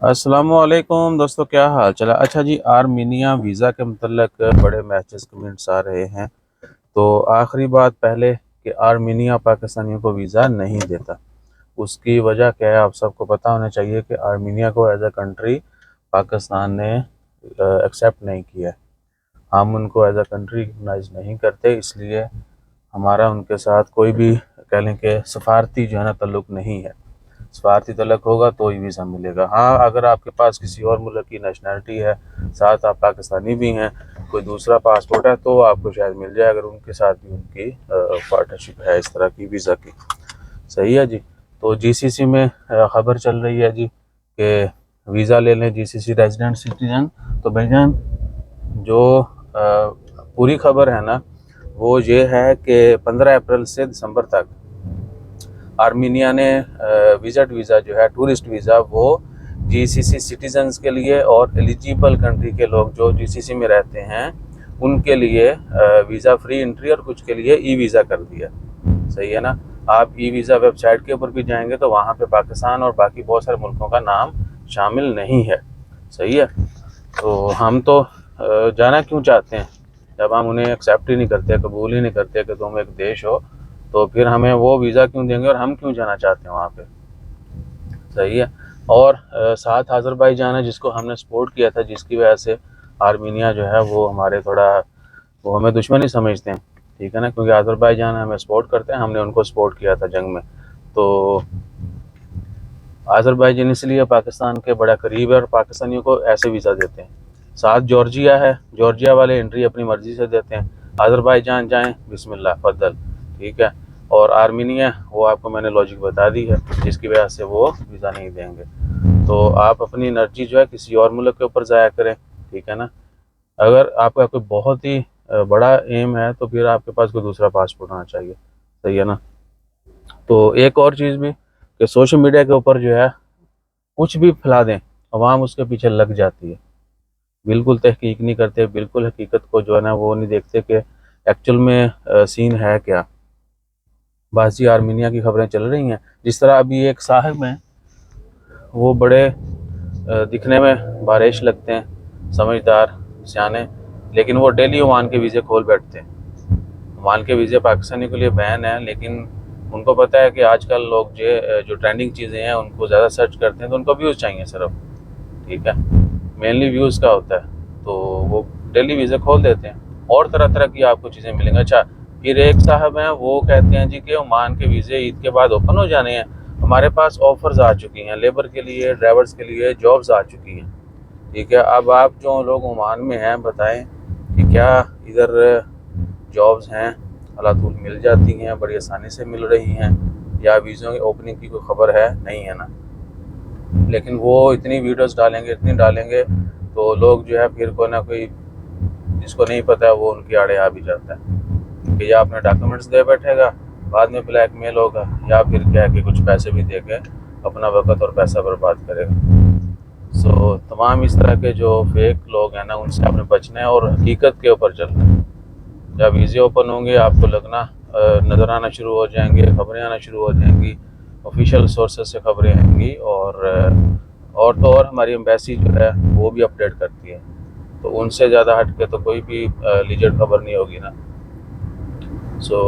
السلام علیکم دوستو، کیا حال چلا؟ اچھا جی، آرمینیا ویزا کے متعلق بڑے میسیج کمنٹس آ رہے ہیں. تو آخری بات پہلے کہ آرمینیا پاکستانیوں کو ویزا نہیں دیتا. اس کی وجہ کیا ہے آپ سب کو پتہ ہونا چاہیے کہ آرمینیا کو ایز اے کنٹری پاکستان نے ایکسیپٹ نہیں کیا ہے. ہم ان کو ایز اے کنٹری ریکگنائز نہیں کرتے، اس لیے ہمارا ان کے ساتھ کوئی بھی کہہ لیں کہ سفارتی جو ہے نا تعلق نہیں ہے. سفارتی تعلق ہوگا تو ہی ویزا ملے گا. ہاں، اگر آپ کے پاس کسی اور ملک کی نیشنلٹی ہے، ساتھ آپ پاکستانی بھی ہیں، کوئی دوسرا پاسپورٹ ہے، تو آپ کو شاید مل جائے، اگر ان کے ساتھ بھی ان کی پارٹنرشپ ہے اس طرح کی ویزا کی. صحیح ہے جی. تو جی سی سی میں خبر چل رہی ہے جی کہ ویزا لے لیں جی سی سی ریزیڈنٹ سٹیزن. تو بھائی جان، جو پوری خبر ہے نا وہ یہ ہے کہ 15 اپریل سے دسمبر تک آرمینیا نے ویزا جو ہے ٹورسٹ ویزا، وہ جی سی سی سٹیزنز کے لیے اور ایلیجیبل کنٹری کے لوگ جو جی سی سی میں رہتے ہیں ان کے لیے ویزا فری انٹری اور کچھ کے لیے ای ویزا کر دیا. صحیح ہے نا. آپ ای ویزا ویب سائٹ کے اوپر بھی جائیں گے تو وہاں پہ پاکستان اور باقی بہت سارے ملکوں کا نام شامل نہیں ہے. صحیح ہے. تو ہم تو جانا کیوں چاہتے ہیں جب ہم انہیں ایکسیپٹ ہی نہیں کرتے، قبول ہی نہیں کرتے کہ تم ایک دیش ہو، تو پھر ہمیں وہ ویزا کیوں دیں گے اور ہم کیوں جانا چاہتے ہیں وہاں پہ. صحیح ہے. اور ساتھ آذربائیجان ہے جس کو ہم نے سپورٹ کیا تھا، جس کی وجہ سے آرمینیا جو ہے وہ ہمارے وہ ہمیں دشمن ہی سمجھتے ہیں. ٹھیک ہے نا، کیونکہ آذربائیجان ہمیں سپورٹ کرتے ہیں، ہم نے ان کو سپورٹ کیا تھا جنگ میں. تو آذربائیجان اس لیے پاکستان کے بڑا قریب ہے اور پاکستانیوں کو ایسے ویزا دیتے ہیں. ساتھ جارجیا ہے، جارجیا والے انٹری اپنی مرضی سے دیتے ہیں. آذربائیجان جائیں، بسم اللہ فضل. ٹھیک ہے. اور آرمینیا، وہ آپ کو میں نے لاجک بتا دی ہے جس کی وجہ سے وہ ویزا نہیں دیں گے. تو آپ اپنی انرجی جو ہے کسی اور ملک کے اوپر ضائع کریں. ٹھیک ہے نا. اگر آپ کا کوئی بہت ہی بڑا ایم ہے تو پھر آپ کے پاس کوئی دوسرا پاسپورٹ ہونا چاہیے. صحیح ہے نا. تو ایک اور چیز بھی کہ سوشل میڈیا کے اوپر جو ہے کچھ بھی پھیلا دیں، عوام اس کے پیچھے لگ جاتی ہے. بالکل تحقیق نہیں کرتے، بالکل حقیقت کو جو ہے نا وہ نہیں دیکھتے کہ ایکچول میں سین ہے کیا. بعضی آرمینیا کی خبریں چل رہی ہیں، جس طرح ابھی ایک صاحب ہیں، وہ بڑے دکھنے میں بارش لگتے ہیں، سمجھدار، سیانے، لیکن وہ ڈیلی عمان کے ویزے کھول بیٹھتے ہیں. عمان کے ویزے پاکستانی کے لیے بین ہیں، لیکن ان کو پتہ ہے کہ آج کل لوگ جو ٹرینڈنگ چیزیں ہیں ان کو زیادہ سرچ کرتے ہیں، تو ان کو ویوز چاہیے صرف. ٹھیک ہے. مینلی ویوز کا ہوتا ہے، تو وہ ڈیلی ویزے کھول دیتے ہیں اور طرح طرح کی آپ کو چیزیں ملیں گی. اچھا، پھر ایک صاحب ہیں وہ کہتے ہیں جی کہ عمان کے ویزے عید کے بعد اوپن ہو جانے ہیں. ہمارے پاس آفرز آ چکی ہیں لیبر کے لیے، ڈرائیورز کے لیے جابز آ چکی ہیں. ٹھیک ہے. اب آپ جو لوگ عمان میں ہیں بتائیں کہ کیا ادھر جابز ہیں اللہ طول مل جاتی ہیں، بڑی آسانی سے مل رہی ہیں، یا ویزوں کی اوپننگ کی کوئی خبر ہے؟ نہیں ہے نا. لیکن وہ اتنی ویڈیوز ڈالیں گے، اتنی ڈالیں گے، تو لوگ جو ہے پھر کوئی نہ کوئی جس کو نہیں پتہ ہے وہ ان کی آڑے آ بھی جاتا ہے کہ یا اپنے ڈاکومنٹس دے بیٹھے گا، بعد میں بلیک میل ہوگا، یا پھر کیا کہ کچھ پیسے بھی دے کے اپنا وقت اور پیسہ برباد کرے گا. سو تمام اس طرح کے جو فیک لوگ ہیں نا ان سے آپ نے بچنا ہے اور حقیقت کے اوپر چلنا ہے. جب ویزے اوپن ہوں گے آپ کو لگنا نظر آنا شروع ہو جائیں گے، خبریں آنا شروع ہو جائیں گی، آفیشیل سورسز سے خبریں آئیں گی، اور تو اور ہماری ایمبیسی جو ہے وہ بھی اپڈیٹ کرتی ہے. تو ان سے زیادہ ہٹ کے تو کوئی بھی لیجڈ خبر نہیں ہوگی نا. سو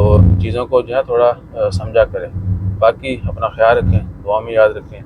چیزوں کو جو ہے تھوڑا سمجھا کریں. باقی اپنا خیال رکھیں، دعا میں یاد رکھیں.